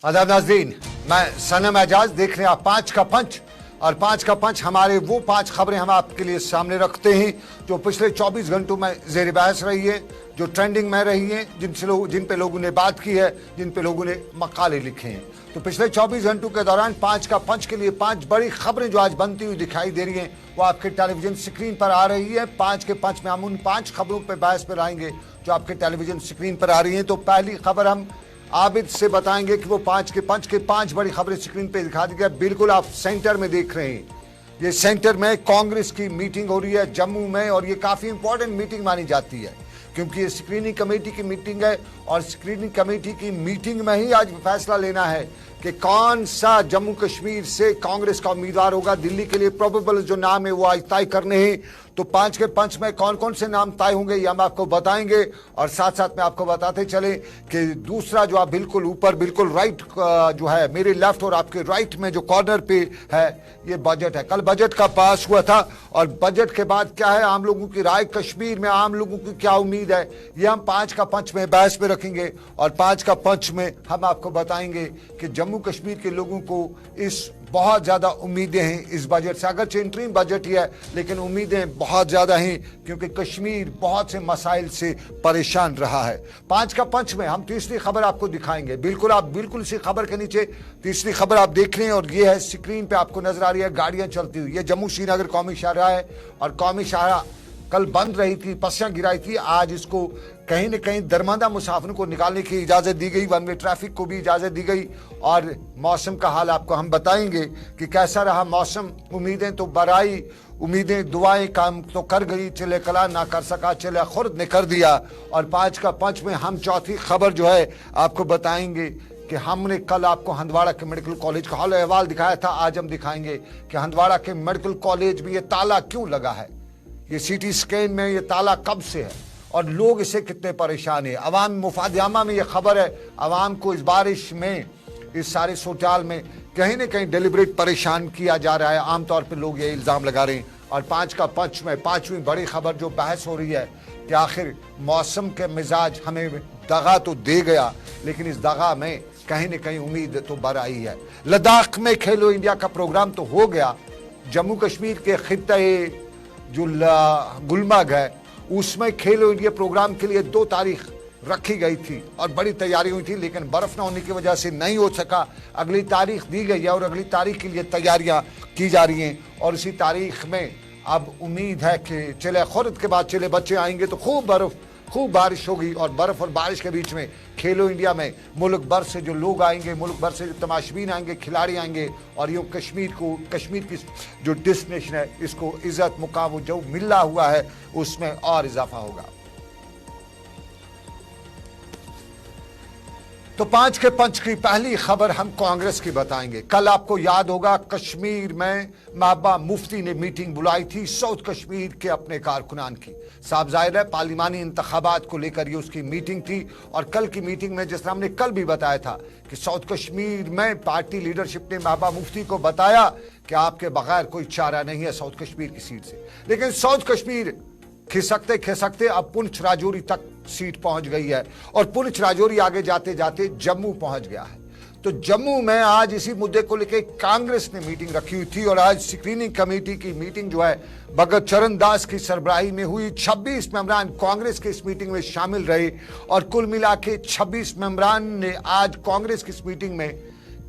आदाब नाज़रीन, मैं सनम एजाज। देख रहे हैं आप पांच का पंच, और पांच का पंच हमारे वो पांच खबरें हम आपके लिए सामने रखते हैं जो पिछले 24 घंटों में ज़ेर बहस रही है, जो ट्रेंडिंग में रही हैं, जिन पे लोगों ने बात की है, जिन पे लोगों ने मकाले लिखे हैं। तो पिछले 24 घंटों के दौरान पांच का पंच के लिए पांच बड़ी खबरें जो आज बनती हुई दिखाई दे रही हैं वो आपके टेलीविजन स्क्रीन पर आ रही है। पांच के पंच में हम उन पांच खबरों पर बहस पर आएंगे जो आपके टेलीविजन स्क्रीन पर आ रही हैं। तो पहली खबर हम आबिद से बताएंगे कि वो पांच के पंच के पांच बड़ी खबरें स्क्रीन पे दिखा दी गई। बिल्कुल आप सेंटर में देख रहे हैं, ये सेंटर में कांग्रेस की मीटिंग हो रही है जम्मू में, और ये काफी इंपॉर्टेंट मीटिंग मानी जाती है क्योंकि ये स्क्रीनिंग कमेटी की मीटिंग है, और स्क्रीनिंग कमेटी की मीटिंग में ही आज फैसला लेना है कि कौन सा जम्मू कश्मीर से कांग्रेस का उम्मीदवार होगा। दिल्ली के लिए प्रोबेबल जो नाम है वो आज तय करने हैं। तो पांच के पंच में कौन कौन से नाम तय होंगे ये हम आपको बताएंगे, और साथ साथ में आपको बताते चले कि दूसरा जो आप बिल्कुल ऊपर बिल्कुल राइट जो है मेरे लेफ्ट और आपके राइट में जो कॉर्नर पे है ये बजट है। कल बजट का पास हुआ था, और बजट के बाद क्या है आम लोगों की राय, कश्मीर में आम लोगों की क्या उम्मीद है, ये हम पांच का पंच में बहस में रखेंगे। और पांच का पंच में हम आपको बताएंगे कि जम्मू कश्मीर के लोगों को इस बहुत ज्यादा उम्मीदें हैं इस बजट से। अगर इंटरिम बजट ही है लेकिन उम्मीदें बहुत ज्यादा हैं क्योंकि कश्मीर बहुत से मसाइल से परेशान रहा है। पांच का पंच में हम तीसरी खबर आपको दिखाएंगे। बिल्कुल इसी खबर के नीचे तीसरी खबर आप देख रहे हैं, और ये है स्क्रीन पे आपको नजर आ रही है गाड़ियां चलती हुई। ये जम्मू श्रीनगर कौमी शाहराह है, और कौमी शाहराह कल बंद रही थी, पस्सियां गिराई थी। आज इसको कहीं न कहीं दरमांदा मुसाफिरों को निकालने की इजाज़त दी गई, वन वे ट्रैफिक को भी इजाज़त दी गई। और मौसम का हाल आपको हम बताएंगे कि कैसा रहा मौसम। उम्मीदें तो बराई, उम्मीदें दुआएं काम तो कर गई, चले कला ना कर सका चले खुर्द ने कर दिया। और पांच का पंच में हम चौथी खबर जो है आपको बताएंगे कि हमने कल आपको हंदवाड़ा के मेडिकल कॉलेज का हाल अहवाल दिखाया था। आज हम दिखाएंगे कि हंदवाड़ा के मेडिकल कॉलेज में ये ताला क्यों लगा है, ये सीटी स्कैन में ये ताला कब से है, और लोग इससे कितने परेशान हैं। अवाम मुफादियामा में ये खबर है, अवाम को इस बारिश में, इस सारे सोचाल में कहीं न कहीं डेलिब्रेट परेशान किया जा रहा है। आमतौर पर लोग ये इल्ज़ाम लगा रहे हैं। और पांच का पंच में पांचवी बड़ी खबर जो बहस हो रही है कि आखिर मौसम के मिजाज हमें दगा तो दे गया, लेकिन इस दगा में कहीं न कहीं उम्मीद तो बर आई है। लद्दाख में खेलो इंडिया का प्रोग्राम तो हो गया, जम्मू कश्मीर के खित्ते जो गुलमर्ग है उसमें खेलो इंडिया प्रोग्राम के लिए 2 तारीख रखी गई थी और बड़ी तैयारी हुई थी, लेकिन बर्फ ना होने की वजह से नहीं हो सका। अगली तारीख दी गई है और अगली तारीख के लिए तैयारियां की जा रही हैं, और इसी तारीख में अब उम्मीद है कि चले खुर्द के बाद चले बच्चे आएंगे तो खूब बारिश होगी, और बर्फ और बारिश के बीच में खेलो इंडिया में मुल्क भर से जो लोग आएंगे, मुल्क भर से जो तमाशबीन आएंगे, खिलाड़ी आएंगे, और यूँ कश्मीर की जो डेस्टिनेशन है इसको इज्जत मुकाम जो मिला हुआ है उसमें और इजाफा होगा। तो पांच के पंच की पहली खबर हम कांग्रेस की बताएंगे। कल आपको याद होगा कश्मीर में महबूबा मुफ्ती ने मीटिंग बुलाई थी साउथ कश्मीर के अपने कारकुनान की। साफ जाहिर है पार्लिमानी इंतखाबात को लेकर ये उसकी मीटिंग थी, और कल की मीटिंग में जिस तरह हमने कल भी बताया था कि साउथ कश्मीर में पार्टी लीडरशिप ने महबूबा मुफ्ती को बताया कि आपके बगैर कोई चारा नहीं है साउथ कश्मीर की सीट से। लेकिन साउथ कश्मीर खिसकते अब पुंछ राजौरी तक सीट पहुंच गई है, और पुंछ राजौरी आगे जाते जाते जम्मू पहुंच गया है। तो जम्मू में आज इसी मुद्दे को लेकर कांग्रेस ने मीटिंग रखी हुई थी, और आज स्क्रीनिंग कमेटी की मीटिंग जो है भगत चरण दास की सरबराही में हुई। 26 मेंबरान कांग्रेस के इस मीटिंग में शामिल रहे, और कुल मिला के 26 मेंबरान ने आज कांग्रेस की इस मीटिंग में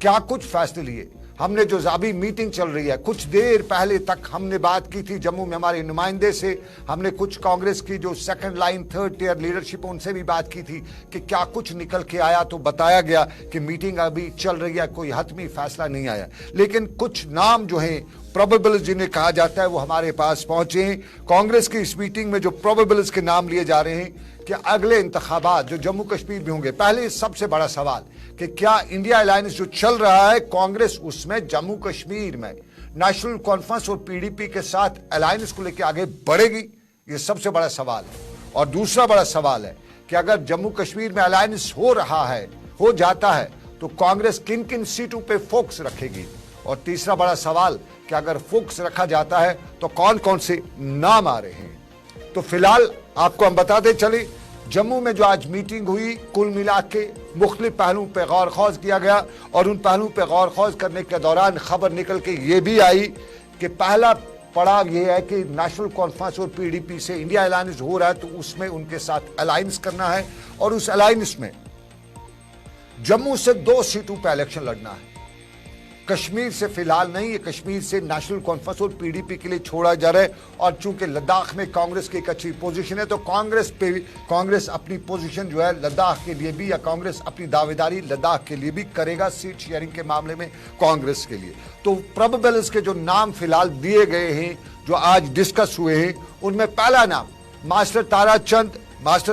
क्या कुछ फैसले लिए। हमने जो अभी मीटिंग चल रही है, कुछ देर पहले तक हमने बात की थी जम्मू में हमारे नुमाइंदे से, हमने कुछ कांग्रेस की जो second line third tier leadership उनसे भी बात की थी कि क्या कुछ निकल के आया। तो बताया गया कि मीटिंग अभी चल रही है, कोई हतमी फैसला नहीं आया, लेकिन कुछ नाम जो है प्रोबेबल जिन्हें कहा जाता है वो हमारे पास पहुंचे हैं। कांग्रेस की इस मीटिंग में जो प्रोबेबल्स के नाम लिए जा रहे हैं कि अगले इंतखाबात जो जम्मू कश्मीर में होंगे, पहले सबसे बड़ा सवाल कि क्या इंडिया अलायंस जो चल रहा है कांग्रेस उसमें जम्मू कश्मीर में नेशनल कॉन्फ्रेंस और पीडीपी के साथ अलायंस को लेकर आगे बढ़ेगी, ये सबसे बड़ा सवाल है। और दूसरा बड़ा सवाल है कि अगर जम्मू कश्मीर में अलायंस हो जाता है तो कांग्रेस किन किन सीटों पे फोकस रखेगी। और तीसरा बड़ा सवाल कि अगर फोकस रखा जाता है तो कौन कौन से नाम आ रहे हैं। तो फिलहाल आपको हम बताते चले जम्मू में जो आज मीटिंग हुई कुल मिला के मुख्तलिफ पहलुओं पर गौर खौज किया गया और उन पहलुओं पर गौर खौज करने के दौरान खबर निकल के ये भी आई कि पहला पड़ाव ये है कि नेशनल कॉन्फ्रेंस और पीडीपी से इंडिया अलायंस हो रहा है, तो उसमें उनके साथ अलायंस करना है और उस अलायंस में जम्मू से 2 सीटों पर इलेक्शन लड़ना है। कश्मीर से फिलहाल नहीं, ये कश्मीर से नेशनल कॉन्फ्रेंस और पीडीपी के लिए छोड़ा जा रहा है। और चूंकि लद्दाख में कांग्रेस की एक अच्छी पोजीशन है, तो कांग्रेस अपनी पोजीशन जो है लद्दाख के लिए भी, या कांग्रेस अपनी दावेदारी लद्दाख के लिए भी करेगा सीट शेयरिंग के मामले में कांग्रेस के लिए। तो प्रोबेबल्स के जो नाम फिलहाल दिए गए हैं, जो आज डिस्कस हुए हैं, उनमें पहला नाम मास्टर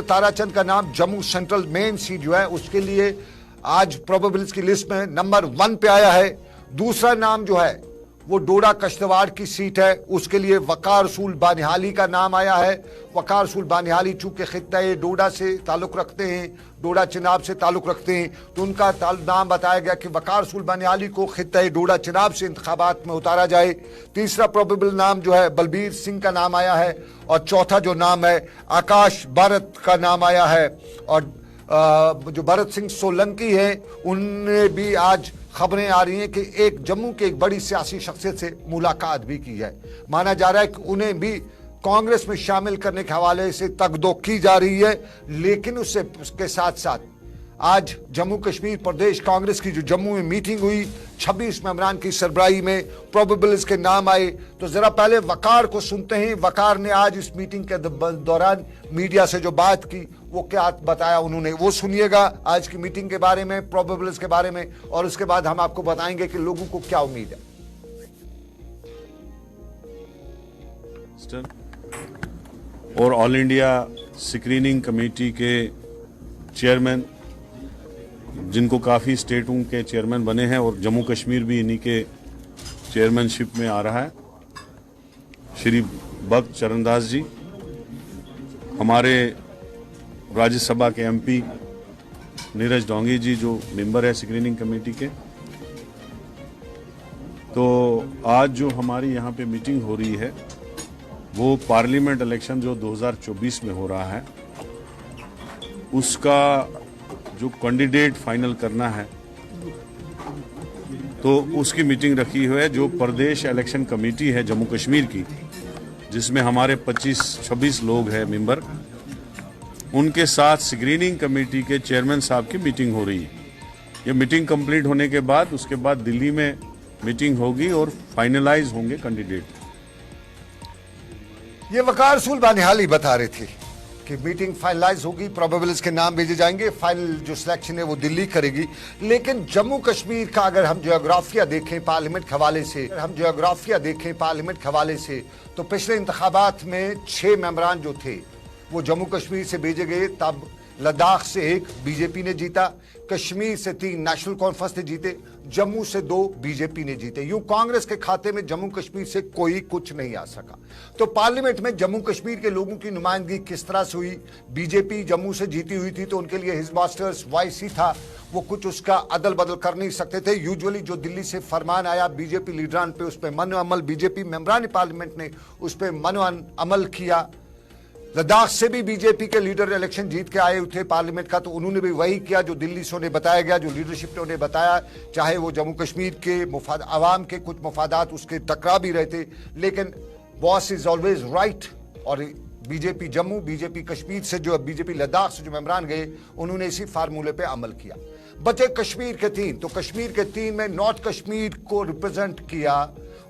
ताराचंद का नाम जम्मू सेंट्रल मेन सीट जो है उसके लिए आज प्रोबेबल्स की लिस्ट में नंबर 1 पे आया है। दूसरा नाम जो है वो डोडा कश्तवाड़ की सीट है, उसके लिए वकार रसूल बानिहाली का नाम आया है। वकार रसूल बानिहाली चूंकि खित्ता डोडा से ताल्लुक रखते हैं, डोडा चिनाब से ताल्लुक रखते हैं, तो उनका नाम बताया गया कि वकार रसूल बानिहाली को खित्ता डोडा चिनाब से इंतखाबात में उतारा जाए। तीसरा प्रोबेबल नाम जो है बलबीर सिंह का नाम आया है और चौथा जो नाम है आकाश भारत का नाम आया है। और जो भरत सिंह सोलंकी है, उनने भी आज खबरें आ रही हैं कि एक जम्मू के एक बड़ी सियासी शख्सियत से मुलाकात भी की है। माना जा रहा है कि उन्हें भी कांग्रेस में शामिल करने के हवाले से तकदो की जा रही है। लेकिन उसके साथ साथ आज जम्मू कश्मीर प्रदेश कांग्रेस की जो जम्मू में मीटिंग हुई 26 मेंबरान की सरबराही में, प्रोबेबल्स के नाम आए। तो जरा पहले वकार को सुनते हैं। वकार ने आज इस मीटिंग के दौरान मीडिया से जो बात की, वो क्या बताया उन्होंने, वो सुनिएगा आज की मीटिंग के बारे में, प्रोबेबल्स के बारे में, और उसके बाद हम आपको बताएंगे कि लोगों को क्या उम्मीद है। और ऑल इंडिया स्क्रीनिंग कमेटी के चेयरमैन, जिनको काफ़ी स्टेटों के चेयरमैन बने हैं और जम्मू कश्मीर भी इन्हीं के चेयरमैनशिप में आ रहा है, श्री भक्त चरणदास जी, हमारे राज्यसभा के एमपी नीरज डोंगी जी जो मेंबर है स्क्रीनिंग कमेटी के। तो आज जो हमारी यहाँ पे मीटिंग हो रही है वो पार्लियामेंट इलेक्शन जो 2024 में हो रहा है उसका जो कैंडिडेट फाइनल करना है, तो उसकी मीटिंग रखी हुई है। जो प्रदेश इलेक्शन कमेटी है जम्मू कश्मीर की, जिसमें हमारे 25-26 लोग हैं मेंबर, उनके साथ स्क्रीनिंग कमेटी के चेयरमैन साहब की मीटिंग हो रही है। ये मीटिंग कंप्लीट होने के बाद उसके बाद दिल्ली में मीटिंग होगी और फाइनलाइज होंगे कैंडिडेट। ये वकार रसूल बानिहाली बता रहे थे कि मीटिंग फाइनलाइज होगी, प्रोबेबल्स के नाम भेजे जाएंगे, फाइनल जो सिलेक्शन है वो दिल्ली करेगी। लेकिन जम्मू कश्मीर का अगर हम जियोग्राफिया देखें पार्लियामेंट के हवाले से, तो पिछले इंतखाबात में 6 मेंबरान जो थे वो जम्मू कश्मीर से भेजे गए। तब लद्दाख से 1 बीजेपी ने जीता, कश्मीर से 3 नेशनल कॉन्फ्रेंस ने जीते, जम्मू से 2 बीजेपी ने जीते। यूं कांग्रेस के खाते में जम्मू कश्मीर से कोई कुछ नहीं आ सका। तो पार्लियामेंट में जम्मू कश्मीर के लोगों की नुमाइंदगी किस तरह से हुई? बीजेपी जम्मू से जीती हुई थी तो उनके लिए हिज मास्टर्स वाईसी था, वो कुछ उसका अदल बदल कर नहीं सकते थे। यूजुअली जो दिल्ली से फरमान आया बीजेपी लीडरान पे, उस पर मनो अमल, बीजेपी मेंबरान पार्लियामेंट ने उस पर मनो अमल किया। लद्दाख से भी बीजेपी के लीडर इलेक्शन जीत के आए थे पार्लियामेंट का, तो उन्होंने भी वही किया जो दिल्ली से उन्हें बताया गया, जो लीडरशिप ने उन्हें बताया। चाहे वो जम्मू कश्मीर के आवाम के कुछ मफादात उसके टकरा भी रहे थे, लेकिन बॉस इज ऑलवेज राइट। और बीजेपी जम्मू, बीजेपी कश्मीर से जो बीजेपी लद्दाख से जो मेंबरान गए, उन्होंने इसी फार्मूले पे अमल किया। बचे कश्मीर के 3, तो कश्मीर के 3 में नॉर्थ कश्मीर को रिप्रेजेंट किया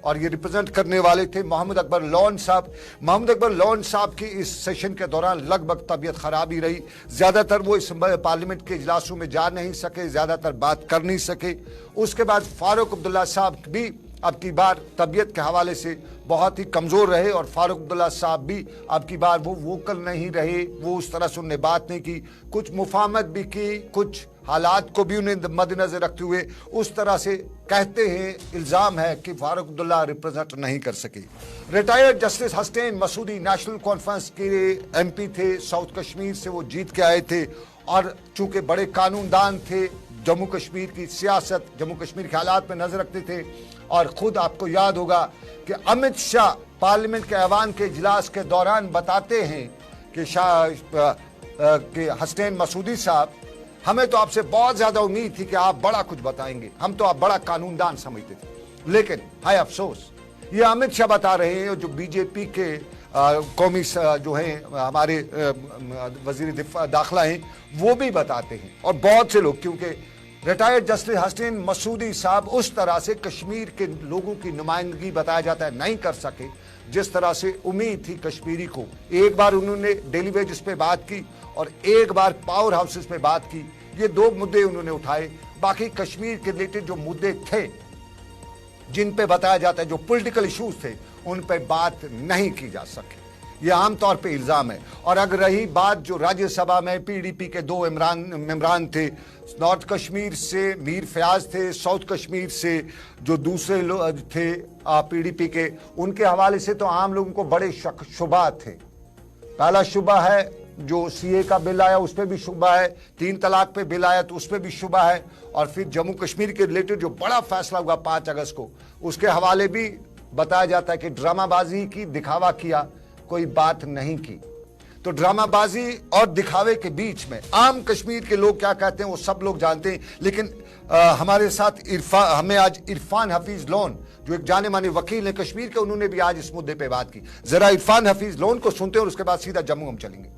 और ये रिप्रेजेंट करने वाले थे मोहम्मद अकबर लॉन साहब। मोहम्मद अकबर लॉन साहब की इस सेशन के दौरान लगभग तबीयत खराब ही रही। ज्यादातर वो इस पार्लियामेंट के इजलासों में जा नहीं सके, ज्यादातर बात कर नहीं सके। उसके बाद फारूक अब्दुल्ला साहब भी अब की बार तबीयत के हवाले से बहुत ही कमजोर रहे और फारूक अब्दुल्ला साहब भी अब की बार वो वोकल नहीं रहे, वो उस तरह से उन्हें बात नहीं की, कुछ मुफाहमत भी की, कुछ हालात को भी उन्हें मद्देनजर रखते हुए उस तरह से कहते हैं, इल्जाम है कि फारूक अब्दुल्ला रिप्रेजेंट नहीं कर सके। Retired justice Hasnain Masoodi national conference के एमपी थे, साउथ कश्मीर से वो जीत के आए थे और चूंकि बड़े कानूनदान थे, जम्मू कश्मीर की सियासत, जम्मू कश्मीर के हालात में नजर रखते थे। और खुद आपको याद होगा कि अमित शाह पार्लियामेंट के ऐवान के इजलास के दौरान बताते हैं कि हसनैन मसूदी साहब हमें तो आपसे बहुत ज्यादा उम्मीद थी कि आप बड़ा कुछ बताएंगे, हम तो आप बड़ा कानूनदान समझते थे। लेकिन हाय अफसोस, ये अमित शाह बता रहे हैं, जो बीजेपी के कौमी जो हैं हमारे वजीर दाखिला हैं, वो भी बताते हैं, और बहुत से लोग, क्योंकि रिटायर्ड जस्टिस हसन मसूदी साहब उस तरह से कश्मीर के लोगों की नुमाइंदगी बताया जाता है नहीं कर सके जिस तरह से उम्मीद थी कश्मीरी को। एक बार उन्होंने डेली वेजेस पे बात की और एक बार पावर हाउसेस पे बात की, ये दो मुद्दे उन्होंने उठाए। बाकी कश्मीर के रिलेटेड जो मुद्दे थे, जिन पे बताया जाता है जो पॉलिटिकल इश्यूज थे, उन पे बात नहीं की जा सकी, ये आमतौर पे इल्जाम है। और अगर रही बात जो राज्यसभा में पीडीपी के दो इमरान थे, नॉर्थ कश्मीर से मीर फयाज थे, साउथ कश्मीर से जो दूसरे लोग थे पीडीपी के, उनके हवाले से तो आम लोगों को बड़े शुबा थे। पहला शुबा है जो सीए का बिल आया, उस पर भी शुबा है, 3 तलाक पे बिल आया तो उस पर भी शुबा है, और फिर जम्मू कश्मीर के रिलेटेड जो बड़ा फैसला हुआ 5 अगस्त को, उसके हवाले भी बताया जाता है कि ड्रामाबाजी की, दिखावा किया, कोई बात नहीं की। तो ड्रामाबाजी और दिखावे के बीच में आम कश्मीर के लोग क्या कहते हैं वो सब लोग जानते हैं। लेकिन हमारे साथ हमें आज इरफान हफीज लोन, जो एक जाने माने वकील है कश्मीर के, उन्होंने भी आज इस मुद्दे पे बात की। जरा इरफान हफीज लोन को सुनते हैं और उसके बाद सीधा जम्मू हम चलेंगे।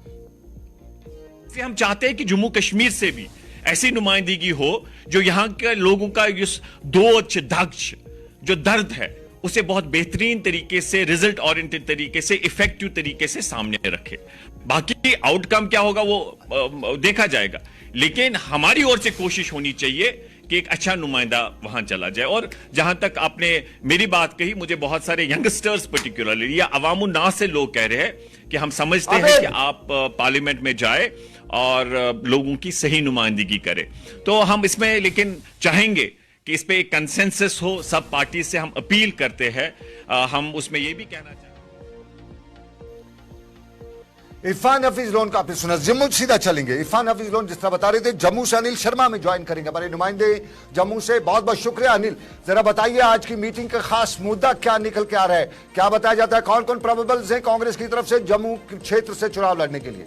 हम चाहते हैं कि जम्मू कश्मीर से भी ऐसी नुमाइंदगी हो जो यहां के लोगों का इस दोच दग्श जो दर्द है उसे बहुत बेहतरीन तरीके से, रिजल्ट ओरिएंटेड तरीके से, इफेक्टिव तरीके से सामने रखे। बाकी आउटकम क्या होगा वो देखा जाएगा, लेकिन हमारी ओर से कोशिश होनी चाहिए कि एक अच्छा नुमाइंदा वहां चला जाए। और जहां तक आपने मेरी बात कही, मुझे बहुत सारे यंगस्टर्स पर्टिकुलरली या अवामुन्नास से लोग कह रहे हैं कि हम समझते हैं कि आप पार्लियामेंट में जाए और लोगों की सही नुमाइंदगी करे। तो हम इसमें लेकिन चाहेंगे कि इस पे एक कंसेंसस हो, सब पार्टी से हम अपील करते हैं। हम उसमें ये भी कहना चाहते हैं। इरफान हफीज लोन का आपने सुना। जम्मू सीधा चलेंगे। इरफान हफीज लोन जिस तरह बता रहे थे, जम्मू से अनिल शर्मा में ज्वाइन करेंगे, हमारे नुमाइंदे जम्मू से। बहुत बहुत शुक्रिया अनिल। जरा बताइए आज की मीटिंग का खास मुद्दा क्या निकल के आ रहा है, क्या बताया जाता है, कौन कौन प्रोबेबल्स हैं कांग्रेस की तरफ से जम्मू क्षेत्र से चुनाव लड़ने के लिए?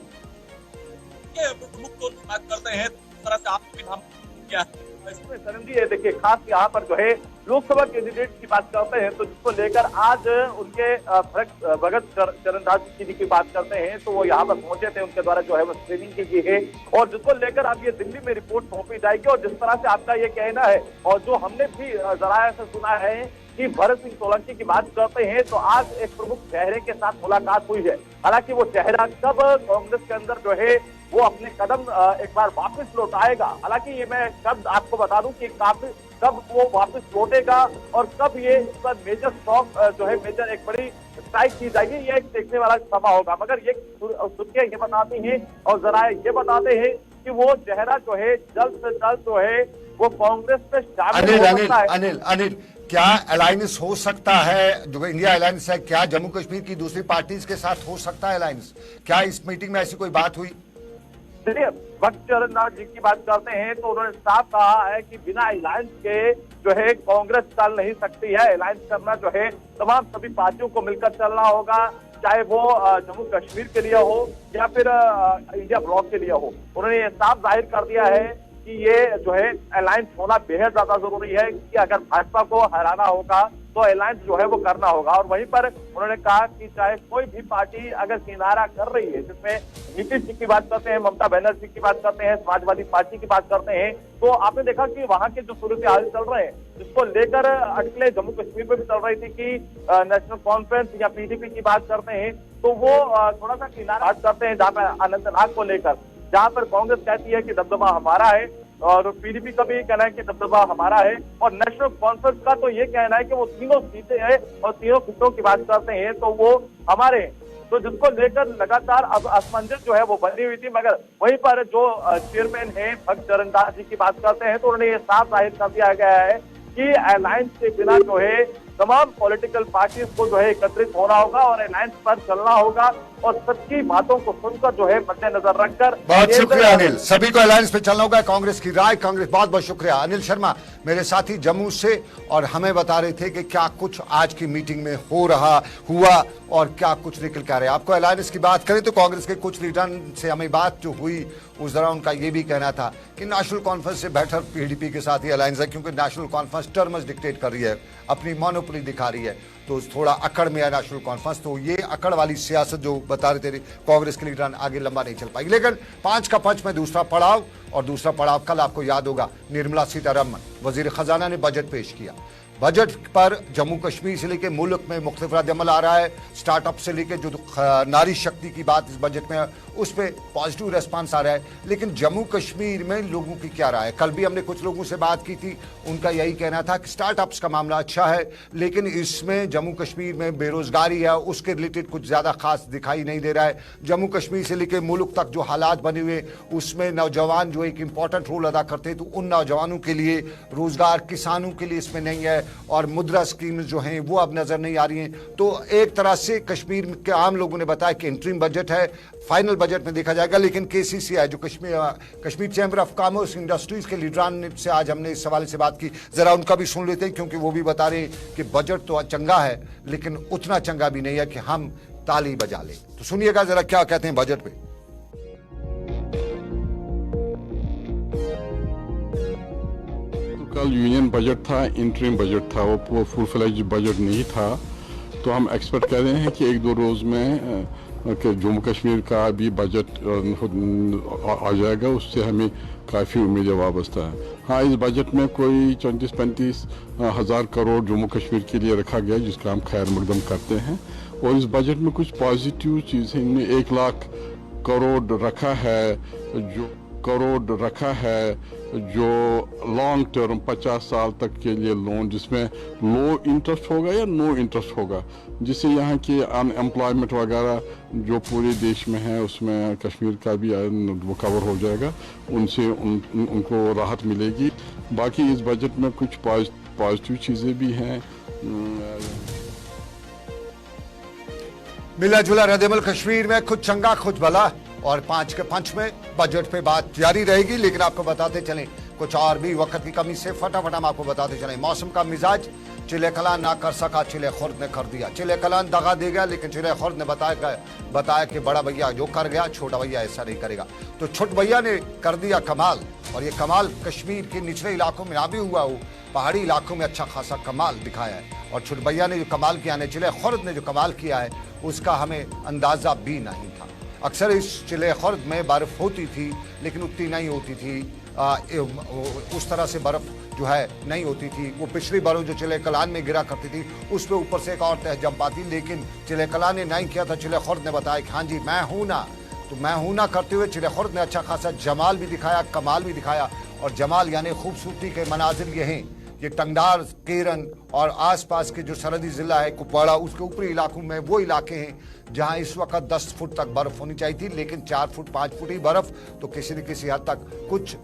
बात करते हैं तरह से आपने नाम किया इसमें सरन जी, देखिए खास यहाँ पर जो है लोकसभा कैंडिडेट की बात करते हैं तो जिसको लेकर आज उनके भगत चरणदास जी की बात करते हैं तो वो यहाँ पर पहुंचे थे, उनके द्वारा जो है वो स्क्रीनिंग की गई है और जिसको लेकर अब ये दिल्ली में रिपोर्ट सौंपी जाएगी। और जिस तरह से आपका ये कहना है और जो हमने भी जराये से सुना है कि भरत सिंह सोलंकी की बात करते हैं तो आज एक प्रमुख चेहरे के साथ मुलाकात हुई है। हालांकि वो चेहरा कब कांग्रेस के अंदर जो है वो अपने कदम एक बार वापस लौटाएगा, हालांकि ये मैं कब आपको बता दूं कि कब वो वापस लौटेगा और कब ये इस पर मेजर शॉक जो है मेजर एक बड़ी स्ट्राइक की जाएगी, ये एक देखने वाला समा होगा। मगर ये सुर्खियां ये बताती हैं और जराये ये बताते हैं कि वो चेहरा जो है जल्द से जल्द जो है वो कांग्रेस में शामिल हो सकता है। अनिल, क्या अलायंस हो सकता है, जो इंडिया अलायंस है, क्या जम्मू कश्मीर की दूसरी पार्टीज के साथ हो सकता है अलायंस? क्या इस मीटिंग में ऐसी कोई बात हुई? चलिए भक्त चरणदास जी की बात करते हैं तो उन्होंने साफ कहा है कि बिना अलायंस के जो है कांग्रेस चल नहीं सकती है। अलायंस करना जो है तमाम सभी पार्टियों को मिलकर चलना होगा, चाहे वो जम्मू कश्मीर के लिए हो या फिर इंडिया ब्लॉक के लिए हो। उन्होंने ये साफ जाहिर कर दिया है कि ये जो है अलायंस होना बेहद ज्यादा जरूरी है कि अगर भाजपा को हराना होगा तो अलायंस जो है वो करना होगा। और वहीं पर उन्होंने कहा कि चाहे कोई भी पार्टी अगर किनारा कर रही है, जिसमें नीतीश जी की बात करते हैं, ममता बनर्जी की बात करते हैं, समाजवादी पार्टी की बात करते हैं, तो आपने देखा कि वहां के जो सूरत हाल चल रहे हैं जिसको लेकर अटकलें जम्मू कश्मीर में भी चल रही थी कि नेशनल कॉन्फ्रेंस या पीडीपी की बात करते हैं तो वो थोड़ा सा किनारा बात करते हैं जहाँ पर अनंतनाग को लेकर, जहाँ पर कांग्रेस कहती है कि दबदबा हमारा है और पीडीपी का भी ये कहना है कि दबदबा हमारा है और नेशनल कॉन्फ्रेंस का तो ये कहना है कि वो तीनों सीटें हैं और तीनों सीटों की बात करते हैं तो वो हमारे हैं। तो जिसको लेकर लगातार अब असमंजस जो है वो बनी हुई थी। मगर वहीं पर जो चेयरमैन है भक्त चरणदास जी की बात करते हैं तो उन्होंने ये साफ जाहिर कर दिया गया है कि अलायंस के बिना जो है तमाम पॉलिटिकल पार्टीज को जो है एकत्रित होना होगा और अलायंस पर चलना होगा और सबकी बातों को सुनकर जो है मद्देनजर रखकर। बहुत शुक्रिया अनिल, सभी को अलायंस पे चलना होगा। कांग्रेस की राय, कांग्रेस, बहुत बहुत शुक्रिया। अनिल शर्मा मेरे साथी जम्मू से, और हमें बता रहे थे कि क्या कुछ आज की मीटिंग में हुआ और क्या कुछ निकल कर आ रहे हैं। आपको अलायंस की बात करें तो कांग्रेस के कुछ लीडर से हमें बात जो हुई उस दौरान उनका ये भी कहना था कि नेशनल कॉन्फ्रेंस से बेटर पीडीपी के साथ ही अलायंस है, क्योंकि नेशनल कॉन्फ्रेंस टर्म्स डिक्टेट कर रही है, अपनी मोनोपोली दिखा रही है, तो थोड़ा अकड़ में है नेशनल कॉन्फ्रेंस। तो ये अकड़ वाली सियासत जो बता रहे थे कांग्रेस के लीडर आगे लंबा नहीं चल पाएगी। लेकिन 5 का 5 में दूसरा पड़ाव, और दूसरा पड़ाव कल आपको याद होगा निर्मला सीतारमण वजीर खजाना ने बजट पेश किया। बजट पर जम्मू कश्मीर से लेकर मुल्क में मुख्तलिफ रद्द-ए-अमल आ रहा है। स्टार्टअप से लेकर जो नारी शक्ति की बात इस बजट में है उस पर पॉजिटिव रेस्पॉन्स आ रहा है। लेकिन जम्मू कश्मीर में लोगों की क्या राय है? कल भी हमने कुछ लोगों से बात की थी, उनका यही कहना था कि स्टार्टअप्स का मामला अच्छा है, लेकिन इसमें जम्मू कश्मीर में बेरोजगारी है उसके रिलेटेड कुछ ज्यादा खास दिखाई नहीं दे रहा है। जम्मू कश्मीर से लेकर मुल्क तक जो हालात बने हुए उसमें नौजवान जो एक इंपॉर्टेंट रोल अदा करते हैं, तो उन नौजवानों के लिए रोजगार, किसानों के लिए इसमें नहीं है, और मुद्रा स्कीम जो हैं वो अब नजर नहीं आ रही हैं। तो एक तरह से कश्मीर के आम लोगों ने बताया कि इंटरिम बजट है, फाइनल बजट में देखा जाएगा। लेकिन केसीसीआई जो Kashmir chamber of commerce industries के लीडरान से आज हमने इस सवाल से बात की, जरा उनका भी सुन लेते हैं, क्योंकि वो भी बता रहे हैं कि बजट तो चंगा है लेकिन उतना चंगा भी नहीं है कि हम ताली बजा लें। तो सुनिएगा जरा क्या कहते हैं बजट पे। कल यूनियन बजट था, इंटरिम बजट था, वो फुल फ्लेज बजट नहीं था। तो हम एक्सपेक्ट कर रहे हैं कि 1-2 रोज में जम्मू कश्मीर का भी बजट आ जाएगा, उससे हमें काफ़ी उम्मीदें वाबस्ता है। हाँ, इस बजट में कोई 34-35 हज़ार करोड़ जम्मू कश्मीर के लिए रखा गया, जिसका हम खैर मकदम करते हैं। और इस बजट में कुछ पॉजिटिव चीज़ें, इनमें 1 लाख करोड़ रखा है जो लॉन्ग टर्म 50 साल तक के लिए लोन, जिसमें लो इंटरेस्ट होगा या नो इंटरेस्ट होगा, जिससे यहाँ के अनएम्प्लॉयमेंट वगैरह जो पूरे देश में है उसमें कश्मीर का भी वो कवर हो जाएगा, उनसे उनको राहत मिलेगी। बाकी इस बजट में कुछ पॉजिटिव चीज़ें भी हैं। मिला जुला रद्द-ए-अमल कश्मीर में, कुछ चंगा कुछ भला, और 5 के 5 में बजट पे बात जारी रहेगी। लेकिन आपको बताते चलें कुछ और भी, वक्त की कमी से फटाफट हम आपको बताते चलें। मौसम का मिजाज, चिले कलान ना कर सका, चिले खुर्द ने कर दिया। चिले कलान दगा दे गया, लेकिन चिले खुर्द ने बताया कि बड़ा भैया जो कर गया छोटा भैया ऐसा नहीं करेगा। तो छोट भैया ने कर दिया कमाल, और ये कमाल कश्मीर के निचले इलाकों में ना भी हुआ हो, पहाड़ी इलाकों में अच्छा खासा कमाल दिखाया है। और छोट भैया ने जो कमाल किया है, चिले खुर्द ने जो कमाल किया है, उसका हमें अंदाजा भी नहीं था। अक्सर इस चिले खुर्द में बर्फ होती थी, लेकिन उतनी नहीं होती थी, उस तरह से बर्फ जो है नहीं होती थी। वो पिछली बारों जो चिले कलान में गिरा करती थी उस पर ऊपर से एक और तह जम पाती, लेकिन चिले कलान ने नहीं किया था। चिले खुर्द ने बताया कि हाँ जी मैं हूँ ना, तो मैं हूँ ना करते हुए चिले खुर्द ने अच्छा खासा जमाल भी दिखाया, कमाल भी दिखाया। और जमाल यानी खूबसूरती के मनाजिर ये हैं, ये टंगडार, केरन और आसपास के जो सरहदी जिला है कुपवाड़ा, उसके ऊपरी इलाकों में वो इलाके हैं जहां इस वक्त 10 फुट तक बर्फ होनी चाहिए थी, लेकिन 4 फुट 5 फुट ही बर्फ। तो किसी न किसी हद तक कुछ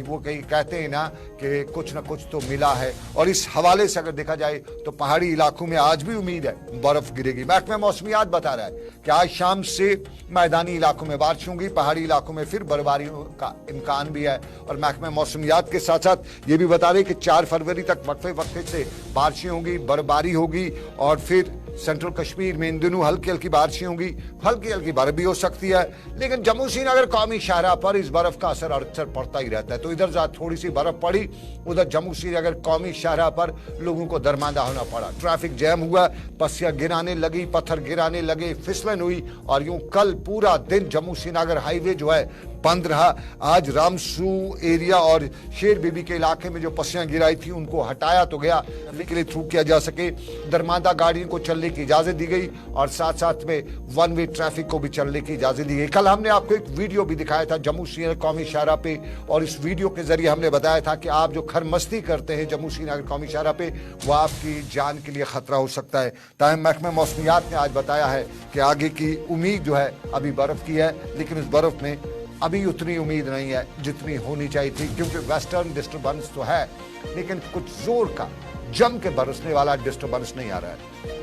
वो कहीं कहते हैं ना कि कुछ न कुछ तो मिला है। और इस हवाले से अगर देखा जाए तो पहाड़ी इलाकों में आज भी उम्मीद है बर्फ गिरेगी। महकमा मौसमियात बता रहा है कि आज शाम से मैदानी इलाकों में बारिश होगी, पहाड़ी इलाकों में फिर बर्फबारी का इम्कान भी है। और महकमा मौसमियात के साथ साथ ये भी बता रहे कि 4 फरवरी तक वक्फे से बारिशें होंगी, बर्फबारी होगी, और फिर सेंट्रल कश्मीर में इन दिनों हल्की हल्की बारिशें होंगी, हल्की हल्की बर्फ भी हो सकती है। लेकिन जम्मू श्रीनगर कौमी शाहराह पर इस बर्फ का असर अक्सर पड़ता ही रहता है। तो इधर थोड़ी सी बर्फ पड़ी, उधर जम्मू श्रीनगर कौमी शाहराह पर लोगों को दरमांदा होना पड़ा, ट्रैफिक जैम हुआ, पस्सियां गिराने लगी, पत्थर गिराने लगे, फिसलन हुई। और यूं कल पूरा दिन जम्मू श्रीनगर हाईवे जो है बंद रहा। आज रामसू एरिया और शेर बीबी के इलाके में जो पस्सियां गिराई थी उनको हटाया तो गया, लेकिन थ्रू किया जा सके। दरमांदा गाड़ियों को चलने की इजाजत दी गई, और साथ साथ में 1 वे ट्रैफिक को भी चलने की इजाजत दी गई। कल हमने आपको एक वीडियो भी दिखाया था जम्मू श्रीनगर कौमी शाहराह पे, और इस वीडियो के जरिए हमने बताया था कि आप जो खरमस्ती करते हैं जम्मू श्रीनगर कौमी शाहराह पे, वो आपकी जान के लिए खतरा हो सकता है। ताहम महकमा मौसमियात ने आज बताया है कि आगे की उम्मीद जो है अभी बर्फ की है, लेकिन उस बर्फ में अभी उतनी उम्मीद नहीं है जितनी होनी चाहिए थी, क्योंकि वेस्टर्न डिस्टर्बेंस तो है, लेकिन कुछ जोर का जम के बरसने वाला डिस्टर्बेंस नहीं आ रहा है।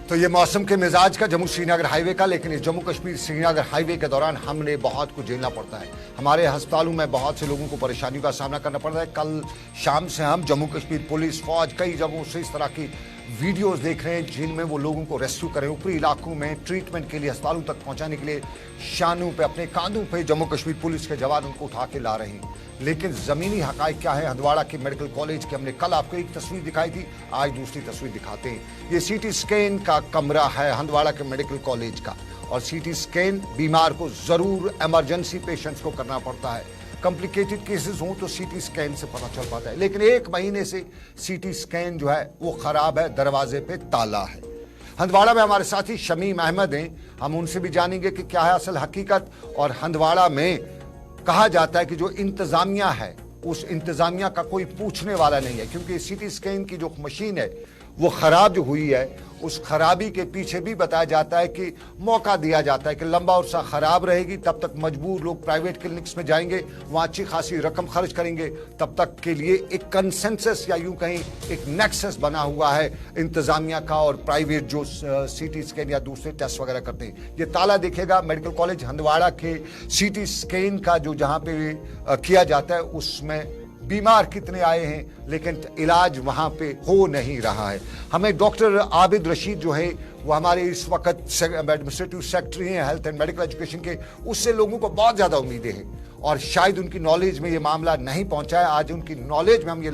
तो ये मौसम के मिजाज का जम्मू श्रीनगर हाईवे का, लेकिन इस जम्मू कश्मीर श्रीनगर हाईवे के दौरान हमने बहुत कुछ झेलना पड़ता है। हमारे अस्पतालों में बहुत से लोगों को परेशानियों का सामना करना पड़ता है। कल शाम से हम जम्मू कश्मीर पुलिस फौज कई जगहों से इस तरह की वीडियोस देख रहे हैं जिनमें वो लोगों को रेस्क्यू करें, ऊपरी इलाकों में ट्रीटमेंट के लिए अस्पतालों तक पहुंचाने के लिए शानों पे, अपने कांधों पे जम्मू कश्मीर पुलिस के जवान उनको उठा के ला रहे हैं। लेकिन जमीनी हकाइक क्या है? हंदवाड़ा के मेडिकल कॉलेज की हमने कल आपको एक तस्वीर दिखाई थी, आज दूसरी तस्वीर दिखाते हैं। ये सीटी स्कैन का कमरा है हंदवाड़ा के मेडिकल कॉलेज का, और सीटी स्कैन बीमार को जरूर इमरजेंसी पेशेंट्स को करना पड़ता है। कॉम्प्लिकेटेड केसेस हों तो सीटी स्कैन से पता चल पाता है, लेकिन एक महीने से सीटी स्कैन जो है वो खराब है, दरवाजे पे ताला है। हंदवाड़ा में हमारे साथी शमीम अहमद हैं, हम उनसे भी जानेंगे कि क्या है असल हकीकत। और हंदवाड़ा में कहा जाता है कि जो इंतजामिया है उस इंतजामिया का कोई पूछने वाला नहीं है, क्योंकि सीटी स्कैन की जो मशीन है वो खराब जो हुई है, उस खराबी के पीछे भी बताया जाता है कि मौका दिया जाता है कि लंबा अरसा खराब रहेगी, तब तक मजबूर लोग प्राइवेट क्लिनिक्स में जाएंगे, वहाँ अच्छी खासी रकम खर्च करेंगे। तब तक के लिए एक कंसेंसस या यूं कहीं एक नेक्सस बना हुआ है इंतजामिया का और प्राइवेट जो सीटी स्कैन या दूसरे टेस्ट वगैरह करते हैं। ये ताला देखेगा मेडिकल कॉलेज हंदवाड़ा के सीटी स्कैन का जो जहाँ पे किया जाता है उसमें बीमार कितने आए हैं, लेकिन इलाज वहां पे हो नहीं रहा है। हमें डॉक्टर आबिद रशीद जो है वो हमारे इस वक्त एडमिनिस्ट्रेटिव सेक्रेटरी हैं हेल्थ एंड मेडिकल एजुकेशन के, उससे लोगों को बहुत ज्यादा उम्मीदें हैं और शायद उनकी नॉलेज में ये मामला नहीं पहुंचा है। आज उनकी नॉलेज में हम ये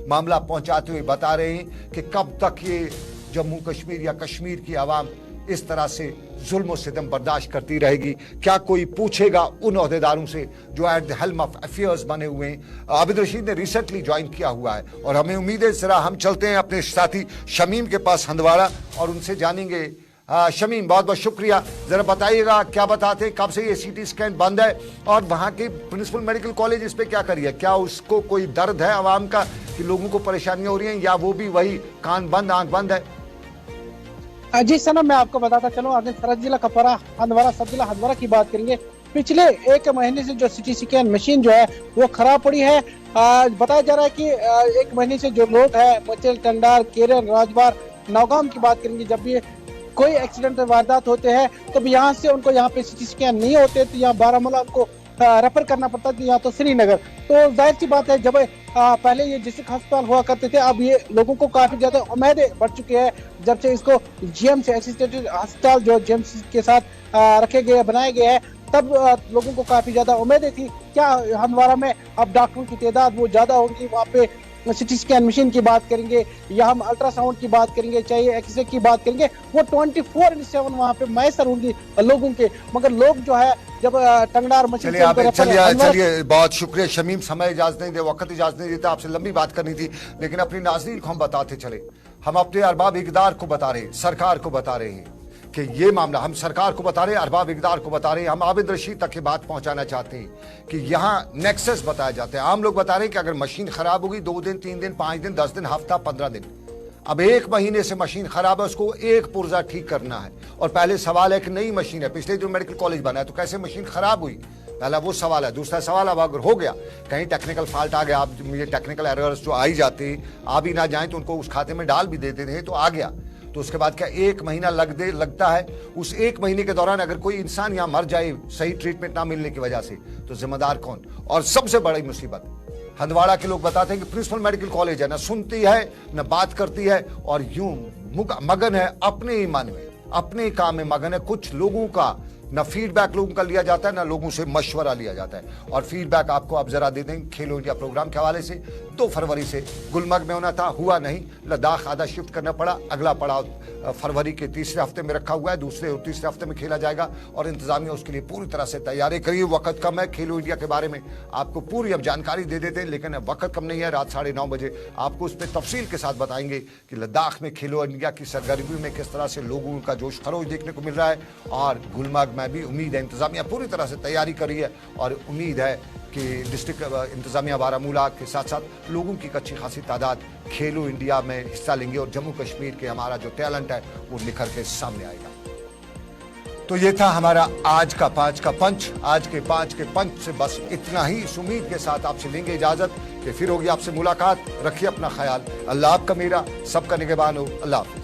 मामला पहुंचाते हुए बता रहे हैं कि कब तक ये जम्मू कश्मीर या कश्मीर की आवाम इस तरह से जुल्म और सितम बर्दाश्त करती रहेगी। क्या कोई पूछेगा उन ओहदेदारों से जो at the helm of affairs बने हुए हैं? आबिद रशीद ने रिसेंटली ज्वाइन किया हुआ है और हमें उम्मीद है जरा हम चलते हैं अपने साथी शमीम के पास हंदवाड़ा और उनसे जानेंगे। शमीम, बहुत बहुत शुक्रिया। जरा बताइएगा क्या बताते हैं, कब से ये सीटी स्कैन बंद है और वहाँ के प्रिंसिपल मेडिकल कॉलेज इस पे क्या करिए? क्या उसको कोई दर्द है आवाम का कि लोगों को परेशानियां हो रही हैं, या वो भी वही कान बंद आंख बंद है? जी सनम, मैं आपको बताता चलूं, आपने सरहद जिला कपवारा हंदवाड़ा सब जिला हंदवाड़ा की बात करेंगे। पिछले एक महीने से जो सीटी स्कैन मशीन जो है वो खराब पड़ी है। बताया जा रहा है कि एक महीने से जो लोग है मचेल, टंडार, केरल, राजबार, नौगाम की बात करेंगे, जब भी कोई एक्सीडेंट वारदात होते हैं तो यहाँ से उनको यहाँ पे सीटी स्कैन नहीं होते तो यहाँ बारामूला उनको रेफर करना पड़ता है, या तो श्रीनगर। तो जाहिर सी बात है, जब पहले ये डिस्ट्रिक्ट अस्पताल हुआ करते थे, अब ये लोगों को काफी ज्यादा उम्मीदें बढ़ चुकी है जब से इसको जीएमसी एसिस्टेंट अस्पताल जो जीएमसी के साथ रखे गए बनाए गए हैं, तब लोगों को काफी ज्यादा उम्मीदें थी। क्या हंदवाड़ा में अब डॉक्टरों की तादाद वो ज्यादा होगी, वहाँ पे सीटी स्कैन मशीन की बात करेंगे या हम अल्ट्रासाउंड की बात करेंगे, चाहे एक्सरे की बात करेंगे, वो 24/7 वहाँ पे मैसर होंगी लोगों के। मगर लोग जो है जब टंगडार मशीन चलिए बहुत शुक्रिया शमीम, समय इजाजत नहीं दे, वक्त इजाजत नहीं देता, आपसे लंबी बात करनी थी, लेकिन अपनी नाज़रीन को हम बताते चले। हम अपने अरबाब इक़दार को बता रहे हैं, सरकार को बता रहे हैं कि ये मामला, हम सरकार को बता रहे हैं, अरबाब इक़दार को बता रहे हैं, हम आबिद रशीद तक ये बात पहुंचाना चाहते हैं कि यहाँ नेक्सस बताया जाता है। आम लोग बता रहे हैं कि अगर मशीन खराब होगी 2 दिन, 3 दिन, 5 दिन, 10 दिन, हफ्ता, 15 दिन, अब 1 महीने से मशीन खराब है, उसको एक पुर्जा ठीक करना है। और पहले सवाल है कि नई मशीन है, पिछले दिन मेडिकल कॉलेज बना है तो कैसे मशीन खराब हुई? पहला वो सवाल है। दूसरा सवाल, अब अगर हो गया कहीं टेक्निकल फॉल्ट आ गया, आप मुझे टेक्निकल एरर्स जो आई जाते आ भी ना जाए तो उनको उस खाते में डाल भी देते थे, तो आ गया तो उसके बाद क्या 1 महीना लगता है? उस 1 महीने के दौरान अगर कोई इंसान यहाँ मर जाए सही ट्रीटमेंट ना मिलने की वजह से, तो जिम्मेदार कौन? और सबसे बड़ी मुसीबत, हंदवाड़ा के लोग बताते हैं कि प्रिंसिपल मेडिकल कॉलेज है, ना सुनती है ना बात करती है और यूं मगन है अपने ही मन में, अपने काम में मगन है। कुछ लोगों का ना फीडबैक लोगों का लिया जाता है, ना लोगों से मशवरा लिया जाता है। और फीडबैक आपको आप जरा दे दें खेलो इंडिया प्रोग्राम के हवाले से। 2 फरवरी से गुलमर्ग में होना था, हुआ नहीं, लद्दाख आधा शिफ्ट करना पड़ा। अगला पड़ाव फरवरी के तीसरे हफ्ते में रखा हुआ है, दूसरे और तीसरे हफ्ते में खेला जाएगा और इंतजामिया उसके लिए पूरी तरह से तैयारी करिए। वक्त कम है, खेलो इंडिया के बारे में आपको पूरी अब जानकारी दे देते हैं, लेकिन वक्त कम नहीं है। रात 9:30 बजे आपको उस पर तफसील के साथ बताएंगे कि लद्दाख में खेलो इंडिया की सरगर्मी में किस तरह से लोगों का जोश खरोश देखने को मिल रहा है। और गुलमर्ग में भी उम्मीद है इंतजामिया पूरी तरह से तैयारी करी है और उम्मीद है कि डिस्ट्रिक्ट इंतजामिया बारामूला के साथ साथ लोगों की अच्छी खासी तादाद खेलो इंडिया में हिस्सा लेंगे और जम्मू कश्मीर के हमारा जो टैलेंट है वो निखर के सामने आएगा। तो ये था हमारा आज का 5 का पंच। आज के 5 के पंच से बस इतना ही। इस उम्मीद के साथ आपसे लेंगे इजाजत कि फिर होगी आपसे मुलाकात। रखिए अपना ख्याल। अल्लाह आपका मेरा सबका निगहबान हो। अल्लाह हाफिज।